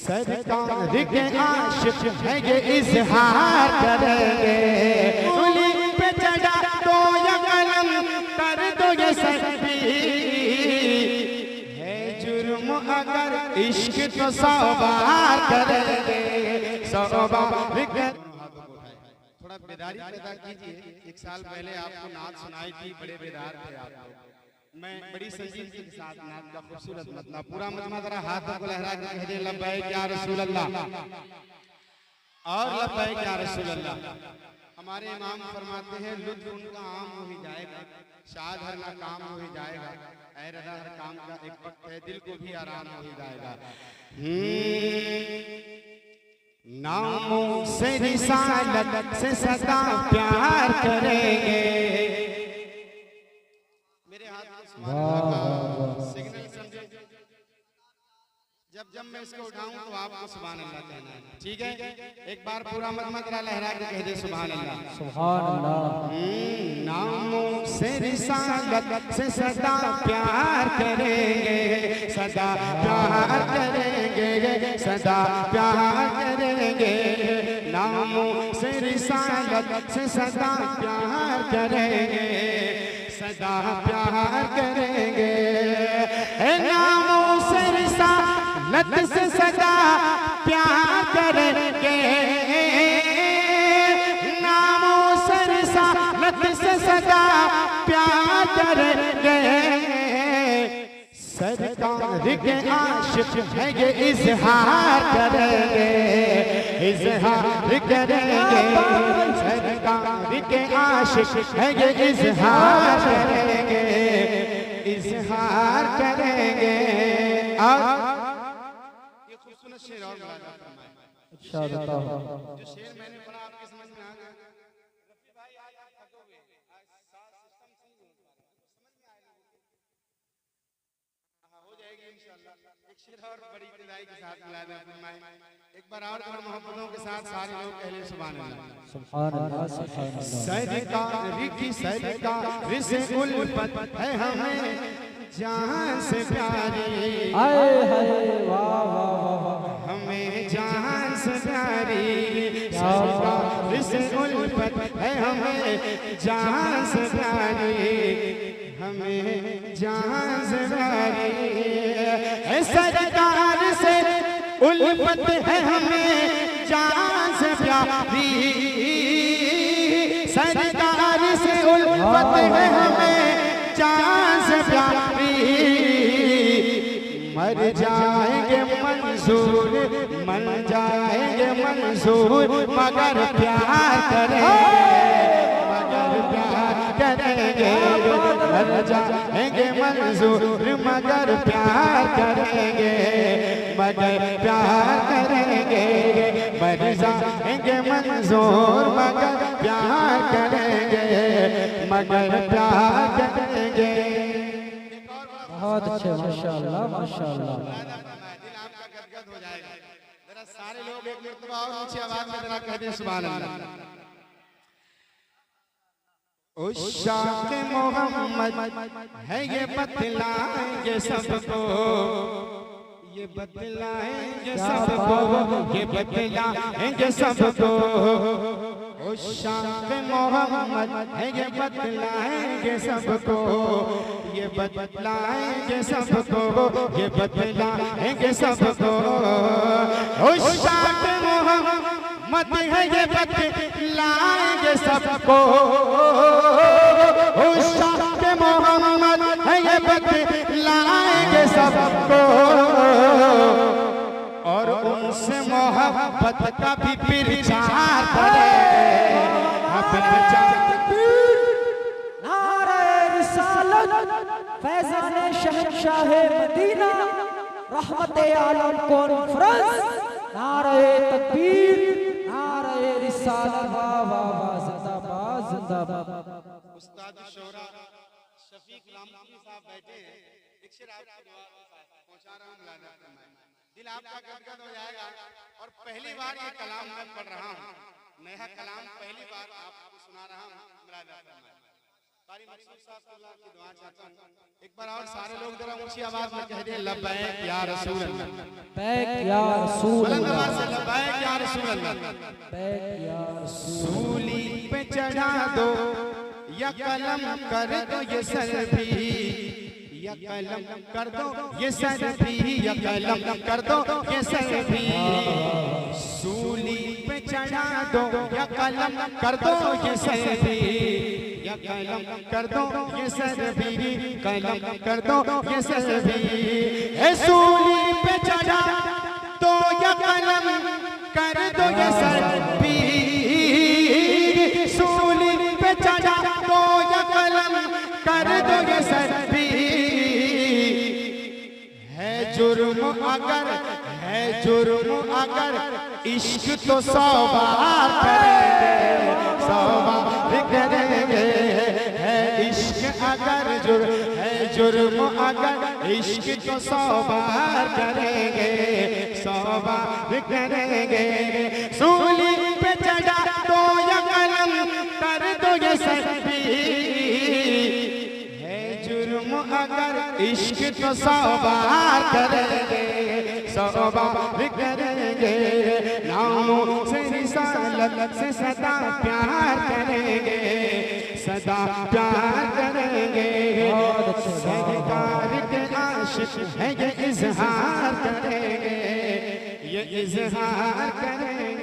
सरकार के आशिक है ये इजहार करेंगे, उंगली पे चढ़ा तो ये कलम कर दो ये सस्ती, है जुर्म अगर इश्क तो 100 बार करेंगे, 100 बार। थोड़ा बेदारी पैदा कीजिए। एक साल पहले आपको नात सुनाई थी, बड़े बेदार थे आप लोग। मैं बड़ी संजीदगी के साथ नात का खूबसूरत मतलब पूरा मजमा जरा हाथों को लहरा के कह दे लब्बैक या रसूल अल्लाह और लब्बैक या रसूल अल्लाह। हमारे इमाम फरमाते हैं लुत्फ उनका आम हो ही जाएगा, शाद हर ना काम हो ही जाएगा, ऐ रज़ा हर काम का एक वक्त है, दिल को भी आराम हो ही जाएगा। नामों से रिसालत से सदा प्यार करेंगे। मेरे हाथ में सिग्नल समझे, जब मैं इसको उठाऊं तो आपको सुभान अल्लाह कहना है, ठीक है? एक बार पूरा मत लहरा के कह दे सुभान अल्लाह, सुभान अल्लाह। नामों से रिसालत से सदा प्यार करेंगे, सदा प्यार करेंगे, सदा प्यार करेंगे। नामों से रिसालत से सदा प्यार करेंगे, सदा प्यार करेंगे। नामों से रिसालत से सदा प्यार करेंगे, नामों से रिसालत से सदा प्यार करेंगे। सरकार के आशिक है ये इजहार करेंगे, इजहार करेंगे। सरकार के आशिक है ये इजहार करेंगे, इजहार करेंगे। और ये खूबसूरत शेर और अच्छा बताओ, जो शेर मैंने पढ़ा आपके समझ में आ गया? रफी भाई आज आप थकोगे, आज सारा सिस्टम सही हो, समझ में आएगा? हाँ हो जाएगी इंशाल्लाह। एक शेर और बड़ी इब्तिदाई के साथ मिलाना फरमाएं, एक बार और मोहब्बतों के साथ सारे लोग कह लें सुभान अल्लाह, सुभान अल्लाह, सुभान अल्लाह। सरकार की सरकार से उल्फत है हमें जान से प्यारी, आए हाय वाह वाह वाह, हमें जान से प्यारी। सरकार से उल्फत है हमें जान से प्यारी, हमें जान से प्यारी। सरकार से उल्फत है हमें जान से प्यारी, सरकार से उल्फत है हमें जान से प्यारी। मर जाएंगे मंजूर, मन जाएंगे मंजूर, मगर प्यार करेंगे, मगर प्यार करेंगे। मर जाएंगे मंजूर मगर प्यार करेंगे, मगर प्यार करेंगे। मर जाएंगे मंजूर मगर प्यार करेंगे, मगर प्यार करेंगे। बहुत अच्छे, माशाअल्लाह माशाअल्लाह। दिल आपका गदगद हो जाएगा। जरा सारे लोग एक मर्तबा और ऊंची आवाज में जरा कह दें सुभान अल्लाह। उश्शाक़ मोहम्मद है ये बतलाएंगे सबको, ये बतलाएंगे सबको, ये बतलाएंगे सबको। उश्शाक़ मोहम्मद है ये बतलाएंगे सबको, ये बतलाएंगे सबको, ये बतलाएंगे सबको। उश्शाक़ मोहम्मद है ये बतलाएंगे सबको, उश्शाक़ मोहम्मद है ये बतलाएंगे सबको। और उनसे मोहब्बत का भी प्रचार करें, नारे रिसालत फैज़ाने शहंशाहे मदीना रहमते आलम कॉन्फ्रेंस, नारे तकबीर, नारे रिसालत, वाह वाह वाह, जिंदाबाद जिंदाबाद। उस्ताद शोरा शफीक लामकी साहब बैठे हैं, एक शेर आपको पहुंचा रहा हूं, मुलाज़ा फरमाएं। दिल आपका गदगद हो जाएगा। और पहली बार ये कलाम मैं पढ़ रहा हूं, नया कलाम पहली बार आपको सुना रहा हूं, मुलाज़ा फरमाएं। कारी मकसूद साहब अल्लाह की दुआ चाहता हूं एक बार और सारे लोग जरा ऊंची आवाज में कह दें लब्बैक या रसूल अल्लाह बैक या रसूल बुलंद अल्लाह आवाज से लब्बैक या रसूल अल्लाह बैक या रसूल सूली पे चढ़ा दो या कलम कर दो ये सर भी या कलम कर दो ये सर भी या कलम कर दो ये सर भी सूली पे चढ़ा दो या कलम कर दो ये सर भी या कलम कर दो ये सर भी कलम कर दो ये सर भी ए सूली पे चढ़ा दो या कलम कर दो ये सर भी सूली पे चढ़ा दो या कलम कर दो ये सर भी है जुर्म अगर इश्क तो 100 बार करेंगे 100 बार करेंगे है इश्क अगर जुर्म अगर इश्क तो 100 बार करेंगे 100 बार करेंगे सूली पे चढ़ा दो या कलम कर दो ये सर भी है जुर्म अगर इश्क तो 100 बार करेंगे 100 बार करेंगे नामों से रिसालत से सदा प्यार करेंगे सदा प्यार करेंगे सरकार के आशिक है ये इजहार करेंगे ये इजहार करेंगे